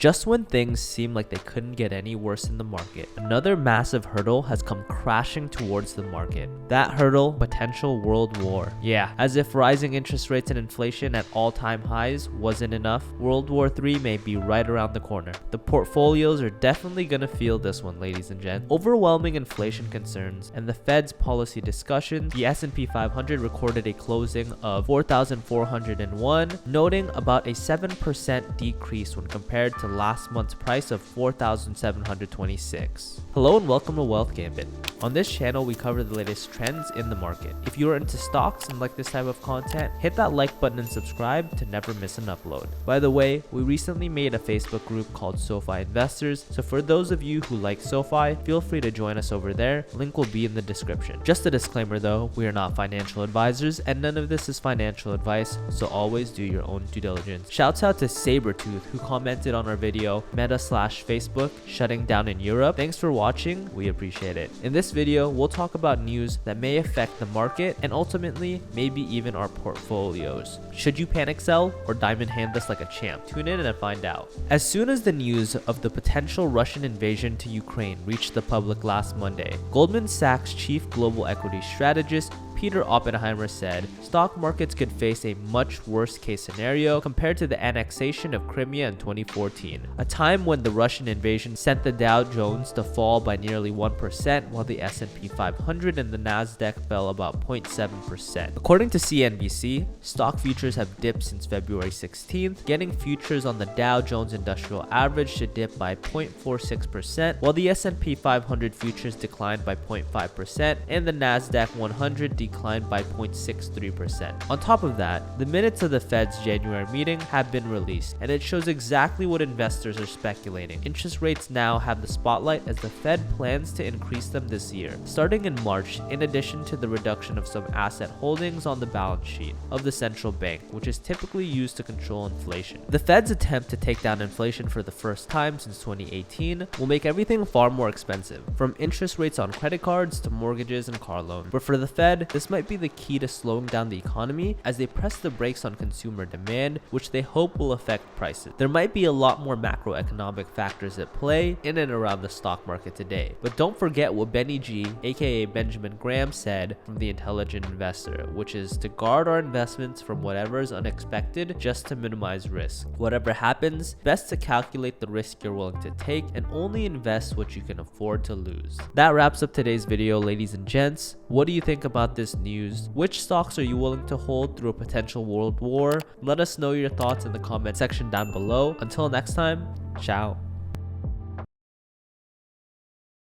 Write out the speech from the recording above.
Just when things seem like they couldn't get any worse in the market, another massive hurdle has come crashing towards the market. That hurdle, potential world war. Yeah, as if rising interest rates and inflation at all-time highs wasn't enough, World War III may be right around the corner. The portfolios are definitely gonna feel this one, ladies and gents. Overwhelming inflation concerns and the Fed's policy discussions, the S&P 500 recorded a closing of 4,401, noting about a 7% decrease when compared to last month's price of 4,726. Hello and welcome to Wealth Gambit. On this channel, we cover the latest trends in the market. If you are into stocks and like this type of content, hit that like button and subscribe to never miss an upload. By the way, we recently made a Facebook group called SoFi Investors, so for those of you who like SoFi, feel free to join us over there. Link will be in the description. Just a disclaimer though, we are not financial advisors and none of this is financial advice, so always do your own due diligence. Shouts out to Sabertooth who commented on our video Meta/Facebook shutting down in Europe. Thanks for watching, we appreciate it. In this video, we'll talk about news that may affect the market and ultimately maybe even our portfolios. Should you panic sell or diamond hand this like a champ? Tune in and find out. As soon as the news of the potential Russian invasion to Ukraine reached the public last Monday, Goldman Sachs chief global equity strategist Peter Oppenheimer said stock markets could face a much worse case scenario compared to the annexation of Crimea in 2014, a time when the Russian invasion sent the Dow Jones to fall by nearly 1% while the S&P 500 and the Nasdaq fell about 0.7%. According to CNBC, stock futures have dipped since February 16th, getting futures on the Dow Jones Industrial Average to dip by 0.46%, while the S&P 500 futures declined by 0.5% and the Nasdaq 100 declined by 0.63%. On top of that, the minutes of the Fed's January meeting have been released, and it shows exactly what investors are speculating. Interest rates now have the spotlight as the Fed plans to increase them this year, starting in March, in addition to the reduction of some asset holdings on the balance sheet of the central bank, which is typically used to control inflation. The Fed's attempt to take down inflation for the first time since 2018 will make everything far more expensive, from interest rates on credit cards to mortgages and car loans. But for the Fed, this might be the key to slowing down the economy as they press the brakes on consumer demand, which they hope will affect prices. There might be a lot more macroeconomic factors at play in and around the stock market today, but don't forget what Benny G, aka Benjamin Graham, said from The Intelligent Investor, which is to guard our investments from whatever is unexpected just to minimize risk. Whatever happens, best to calculate the risk you're willing to take and only invest what you can afford to lose. That wraps up today's video, ladies and gents. What do you think about this news? Which stocks are you willing to hold through a potential world war? Let us know your thoughts in the comment section down below. Until next time, ciao.